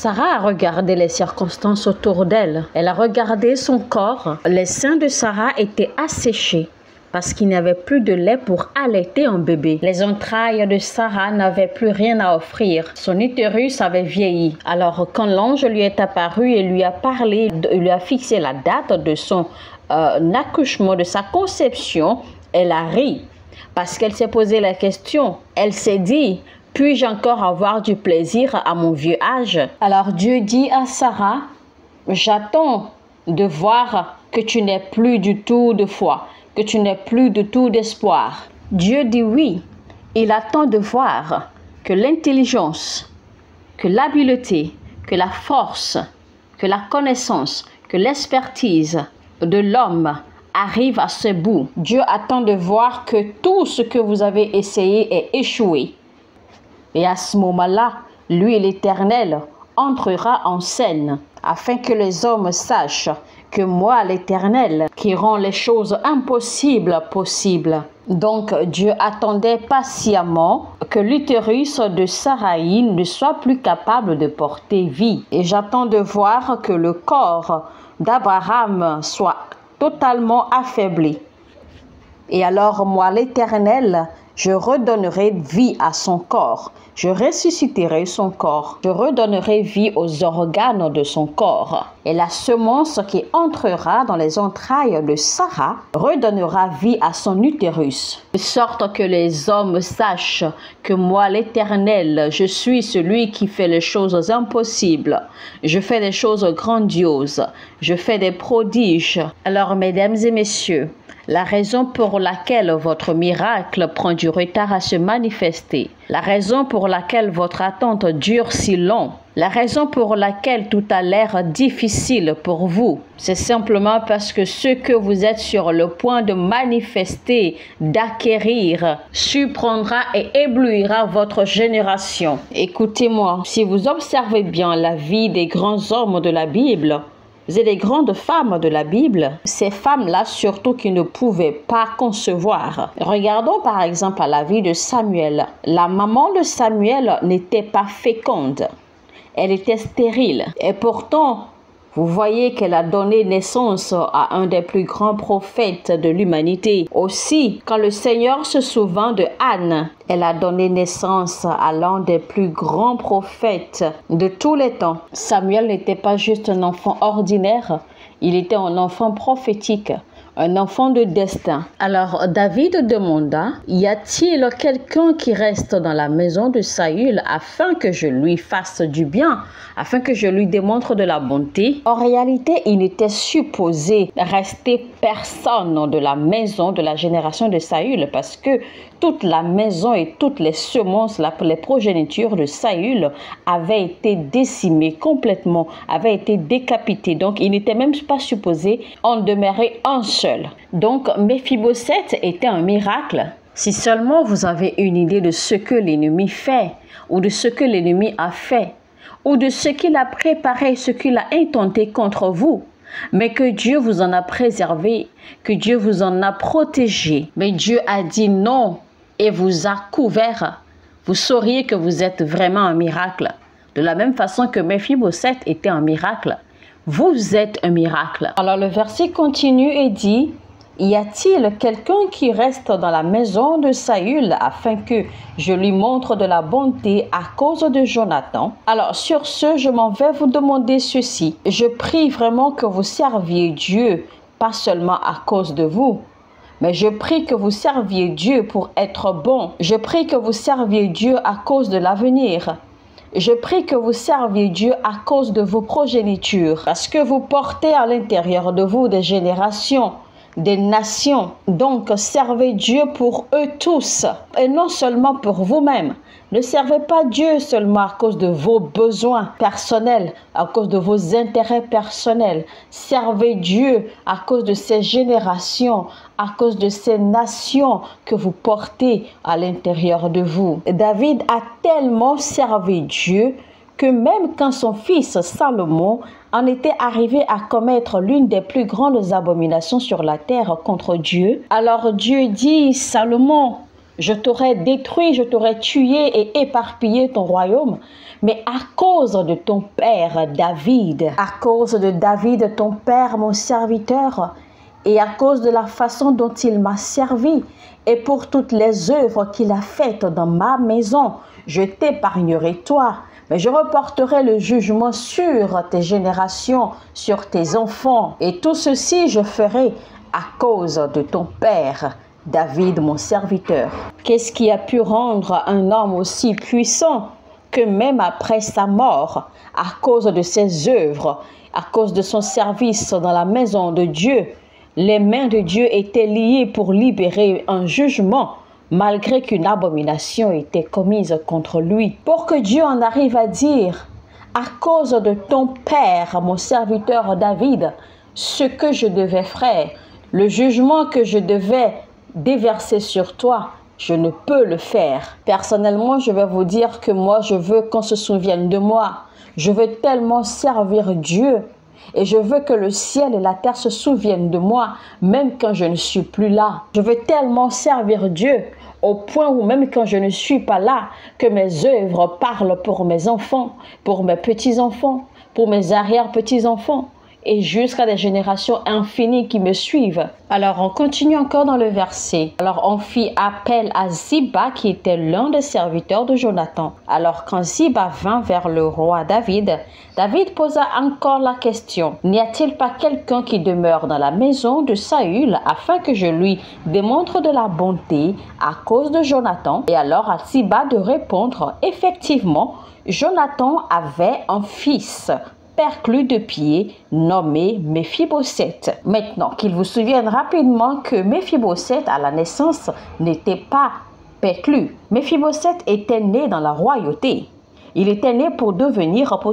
Sarah a regardé les circonstances autour d'elle. Elle a regardé son corps. Les seins de Sarah étaient asséchés parce qu'il n'y avait plus de lait pour allaiter un bébé. Les entrailles de Sarah n'avaient plus rien à offrir. Son utérus avait vieilli. Alors quand l'ange lui est apparu et lui a parlé, lui a fixé la date de son accouchement, de sa conception, elle a ri parce qu'elle s'est posé la question. Elle s'est dit: puis-je encore avoir du plaisir à mon vieux âge? Alors Dieu dit à Sarah: j'attends de voir que tu n'aies plus du tout de foi, que tu n'aies plus du tout d'espoir. Dieu dit oui. Il attend de voir que l'intelligence, que l'habileté, que la force, que la connaissance, que l'expertise de l'homme arrive à ce bout. Dieu attend de voir que tout ce que vous avez essayé est échoué. Et à ce moment-là, lui, l'Éternel, entrera en scène afin que les hommes sachent que moi, l'Éternel, qui rend les choses impossibles possibles. Donc, Dieu attendait patiemment que l'utérus de Sarai ne soit plus capable de porter vie. Et j'attends de voir que le corps d'Abraham soit totalement affaibli. Et alors, moi, l'Éternel, je redonnerai vie à son corps. Je ressusciterai son corps. Je redonnerai vie aux organes de son corps. Et la semence qui entrera dans les entrailles de Sarah redonnera vie à son utérus. De sorte que les hommes sachent que moi, l'Éternel, je suis celui qui fait les choses impossibles. Je fais des choses grandioses. Je fais des prodiges. Alors, mesdames et messieurs, la raison pour laquelle votre miracle prend du retard à se manifester, la raison pour laquelle votre attente dure si long, la raison pour laquelle tout a l'air difficile pour vous, c'est simplement parce que ce que vous êtes sur le point de manifester, d'acquérir, surprendra et éblouira votre génération. Écoutez-moi, si vous observez bien la vie des grands hommes de la Bible, et des grandes femmes de la Bible, ces femmes-là surtout qui ne pouvaient pas concevoir. Regardons par exemple à la vie de Samuel. La maman de Samuel n'était pas féconde. Elle était stérile. Et pourtant, vous voyez qu'elle a donné naissance à un des plus grands prophètes de l'humanité. Aussi, quand le Seigneur se souvint de Anne, elle a donné naissance à l'un des plus grands prophètes de tous les temps. Samuel n'était pas juste un enfant ordinaire, il était un enfant prophétique, un enfant de destin. Alors David demanda: y a-t-il quelqu'un qui reste dans la maison de Saül afin que je lui fasse du bien, afin que je lui démontre de la bonté? En réalité, il n'était supposé rester personne de la maison de la génération de Saül, parce que toute la maison et toutes les semences, les progénitures de Saül avaient été décimées complètement, avaient été décapitées. Donc, il n'était même pas supposé en demeurer un seul. Donc, Méphibosheth était un miracle. Si seulement vous avez une idée de ce que l'ennemi fait, ou de ce que l'ennemi a fait, ou de ce qu'il a préparé, ce qu'il a intenté contre vous, mais que Dieu vous en a préservé, que Dieu vous en a protégé. Mais Dieu a dit non et vous a couvert. Vous sauriez que vous êtes vraiment un miracle. De la même façon que Méphibosheth était un miracle. Vous êtes un miracle. Alors le verset continue et dit: y a-t-il quelqu'un qui reste dans la maison de Saül afin que je lui montre de la bonté à cause de Jonathan? Alors sur ce, je m'en vais vous demander ceci. Je prie vraiment que vous serviez Dieu, pas seulement à cause de vous, mais je prie que vous serviez Dieu pour être bon. Je prie que vous serviez Dieu à cause de l'avenir. Je prie que vous serviez Dieu à cause de vos progénitures, parce que vous portez à l'intérieur de vous des générations, des nations. Donc, servez Dieu pour eux tous et non seulement pour vous-même. Ne servez pas Dieu seulement à cause de vos besoins personnels, à cause de vos intérêts personnels. Servez Dieu à cause de ces générations, à cause de ces nations que vous portez à l'intérieur de vous. David a tellement servi Dieu que même quand son fils Salomon en était arrivé à commettre l'une des plus grandes abominations sur la terre contre Dieu, alors Dieu dit: Salomon, je t'aurais détruit, je t'aurais tué et éparpillé ton royaume. Mais à cause de ton père David, à cause de David, ton père, mon serviteur, et à cause de la façon dont il m'a servi, et pour toutes les œuvres qu'il a faites dans ma maison, je t'épargnerai toi. Mais je reporterai le jugement sur tes générations, sur tes enfants. Et tout ceci, je ferai à cause de ton père, David, mon serviteur. Qu'est-ce qui a pu rendre un homme aussi puissant que même après sa mort, à cause de ses œuvres, à cause de son service dans la maison de Dieu, les mains de Dieu étaient liées pour libérer un jugement, malgré qu'une abomination était commise contre lui. Pour que Dieu en arrive à dire, à cause de ton père, mon serviteur David, ce que je devais faire, le jugement que je devais déverser sur toi, je ne peux le faire. Personnellement, je vais vous dire que moi, je veux qu'on se souvienne de moi. Je veux tellement servir Dieu. Et je veux que le ciel et la terre se souviennent de moi, même quand je ne suis plus là. Je veux tellement servir Dieu, au point où même quand je ne suis pas là, que mes œuvres parlent pour mes enfants, pour mes petits-enfants, pour mes arrière-petits-enfants, et jusqu'à des générations infinies qui me suivent. Alors, on continue encore dans le verset. Alors, on fit appel à Ziba, qui était l'un des serviteurs de Jonathan. Alors, quand Ziba vint vers le roi David, David posa encore la question. N'y a-t-il pas quelqu'un qui demeure dans la maison de Saül afin que je lui démontre de la bonté à cause de Jonathan? Et alors, à Ziba de répondre, effectivement, Jonathan avait un fils perclus de pied, nommé Méphibosheth. Maintenant, qu'il vous souvienne rapidement que Méphibosheth, à la naissance, n'était pas perclus. Méphibosheth était né dans la royauté. Il était né pour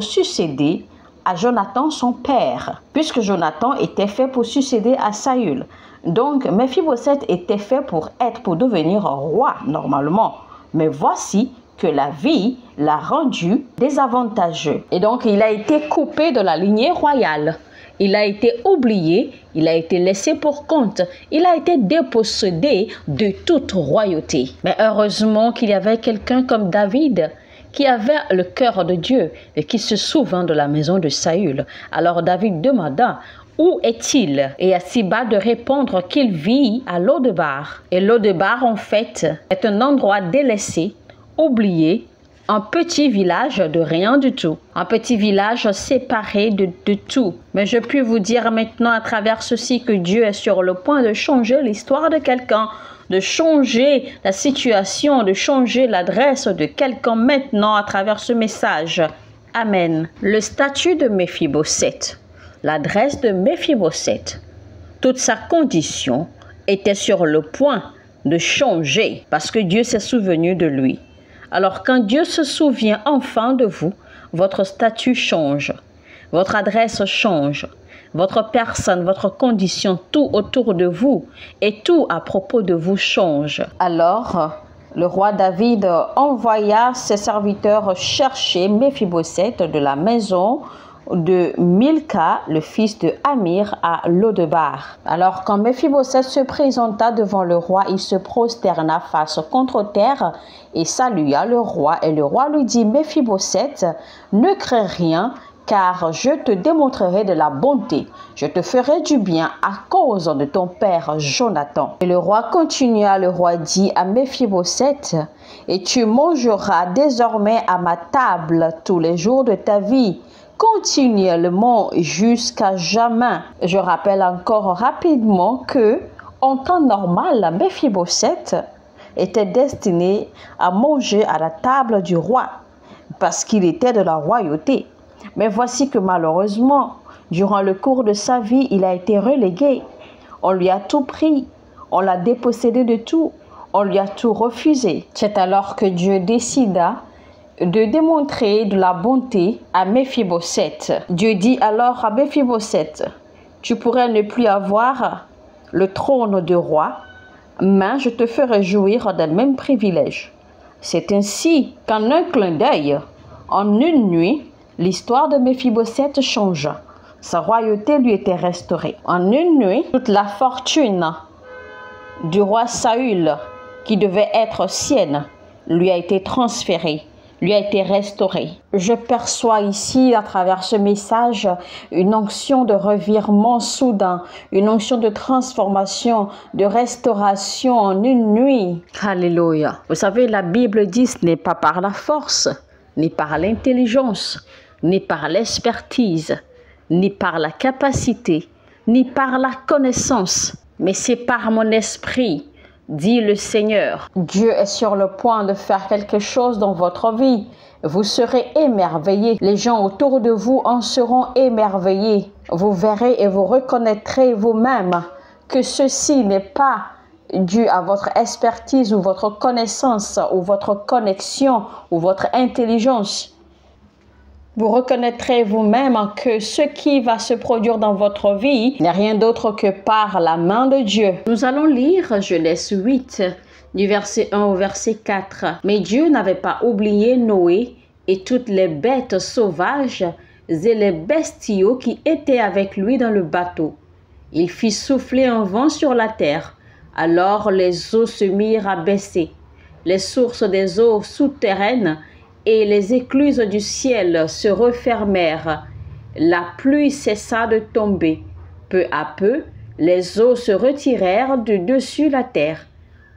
succéder à Jonathan, son père, puisque Jonathan était fait pour succéder à Saül. Donc, Méphibosheth était fait pour devenir roi, normalement. Mais voici que la vie l'a rendu désavantageux. Et donc, il a été coupé de la lignée royale. Il a été oublié, il a été laissé pour compte, il a été dépossédé de toute royauté. Mais heureusement qu'il y avait quelqu'un comme David qui avait le cœur de Dieu et qui se souvint de la maison de Saül. Alors David demanda: où est-il? Et à Ziba de répondre qu'il vit à Lo-debar. Et Lo-debar, en fait, est un endroit délaissé, oublié, un petit village de rien du tout, un petit village séparé de tout. Mais je puis vous dire maintenant à travers ceci que Dieu est sur le point de changer l'histoire de quelqu'un, de changer la situation, de changer l'adresse de quelqu'un maintenant à travers ce message. Amen. Le statut de Méphibosheth, l'adresse de Méphibosheth, toute sa condition était sur le point de changer parce que Dieu s'est souvenu de lui. Alors quand Dieu se souvient enfin de vous, votre statut change, votre adresse change, votre personne, votre condition, tout autour de vous et tout à propos de vous change. Alors, le roi David envoya ses serviteurs chercher Méphibosheth de la maison de Milca, le fils de Amir, à Lo-debar. Alors, quand Méphibosheth se présenta devant le roi, il se prosterna face contre terre et salua le roi. Et le roi lui dit: Méphibosheth, ne crains rien, car je te démontrerai de la bonté. Je te ferai du bien à cause de ton père Jonathan. Et le roi continua, le roi dit à Méphibosheth: et tu mangeras désormais à ma table tous les jours de ta vie, continuellement jusqu'à jamais. Je rappelle encore rapidement que, en temps normal, Méphibosheth était destiné à manger à la table du roi, parce qu'il était de la royauté. Mais voici que malheureusement, durant le cours de sa vie, il a été relégué. On lui a tout pris, on l'a dépossédé de tout, on lui a tout refusé. C'est alors que Dieu décida de démontrer de la bonté à Méphibosheth. Dieu dit alors à Méphibosheth: tu pourrais ne plus avoir le trône de roi, mais je te ferai jouir des mêmes privilèges. C'est ainsi qu'en un clin d'œil, en une nuit, l'histoire de Méphibosheth changea. Sa royauté lui était restaurée. En une nuit, toute la fortune du roi Saül qui devait être sienne lui a été transférée, lui a été restaurée. Je perçois ici, à travers ce message, une onction de revirement soudain, une onction de transformation, de restauration en une nuit. Alléluia. Vous savez, la Bible dit, ce n'est pas par la force, ni par l'intelligence, ni par l'expertise, ni par la capacité, ni par la connaissance, mais c'est par mon esprit, dit le Seigneur. Dieu est sur le point de faire quelque chose dans votre vie. Vous serez émerveillés. Les gens autour de vous en seront émerveillés. Vous verrez et vous reconnaîtrez vous-même que ceci n'est pas dû à votre expertise ou votre connaissance ou votre connexion ou votre intelligence. Vous reconnaîtrez vous-même que ce qui va se produire dans votre vie n'est rien d'autre que par la main de Dieu. Nous allons lire Genèse 8, du verset 1 au verset 4. Mais Dieu n'avait pas oublié Noé et toutes les bêtes sauvages et les bestiaux qui étaient avec lui dans le bateau. Il fit souffler un vent sur la terre. Alors les eaux se mirent à baisser. Les sources des eaux souterraines et les écluses du ciel se refermèrent. La pluie cessa de tomber. Peu à peu, les eaux se retirèrent de dessus la terre.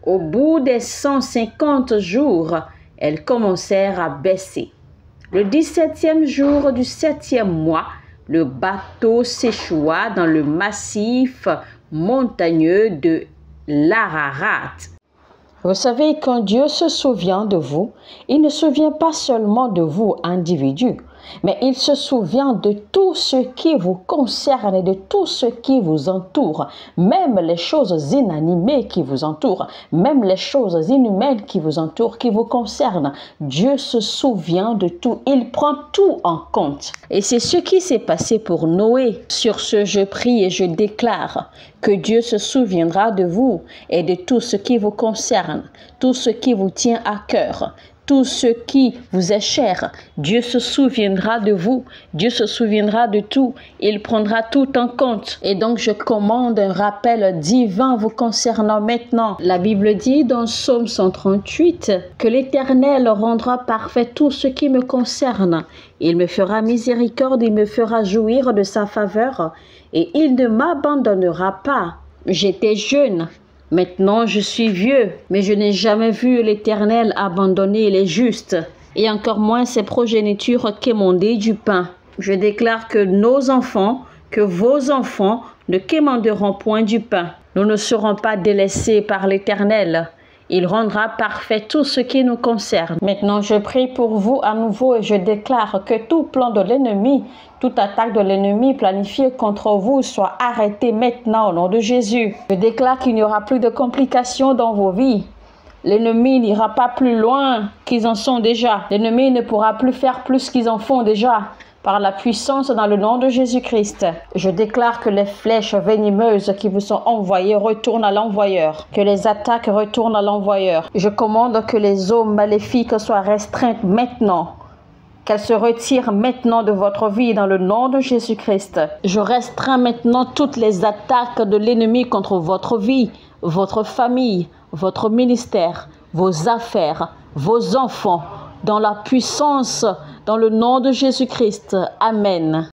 Au bout des 150 jours, elles commencèrent à baisser. Le 17e jour du 7e mois, le bateau s'échoua dans le massif montagneux de l'Ararat. Vous savez, quand Dieu se souvient de vous, il ne se souvient pas seulement de vous, individu, mais il se souvient de tout ce qui vous concerne et de tout ce qui vous entoure, même les choses inanimées qui vous entourent, même les choses inhumaines qui vous entourent, qui vous concernent. Dieu se souvient de tout, il prend tout en compte. Et c'est ce qui s'est passé pour Noé. Sur ce, je prie et je déclare que Dieu se souviendra de vous et de tout ce qui vous concerne, tout ce qui vous tient à cœur, tout ce qui vous est cher. Dieu se souviendra de vous, Dieu se souviendra de tout, il prendra tout en compte. Et donc je commande un rappel divin vous concernant maintenant. La Bible dit dans Psaume 138 que l'Éternel rendra parfait tout ce qui me concerne. Il me fera miséricorde, il me fera jouir de sa faveur et il ne m'abandonnera pas. J'étais jeune. Maintenant, je suis vieux, mais je n'ai jamais vu l'Éternel abandonner les justes, et encore moins ses progénitures quémander du pain. Je déclare que nos enfants, que vos enfants ne quémanderont point du pain. Nous ne serons pas délaissés par l'Éternel. Il rendra parfait tout ce qui nous concerne. Maintenant, je prie pour vous à nouveau et je déclare que tout plan de l'ennemi, toute attaque de l'ennemi planifiée contre vous soit arrêtée maintenant au nom de Jésus. Je déclare qu'il n'y aura plus de complications dans vos vies. L'ennemi n'ira pas plus loin qu'ils en sont déjà. L'ennemi ne pourra plus faire plus qu'ils en font déjà. Par la puissance dans le nom de Jésus-Christ, je déclare que les flèches venimeuses qui vous sont envoyées retournent à l'envoyeur, que les attaques retournent à l'envoyeur. Je commande que les eaux maléfiques soient restreintes maintenant, qu'elles se retirent maintenant de votre vie dans le nom de Jésus-Christ. Je restreins maintenant toutes les attaques de l'ennemi contre votre vie, votre famille, votre ministère, vos affaires, vos enfants, dans la puissance, dans le nom de Jésus-Christ. Amen.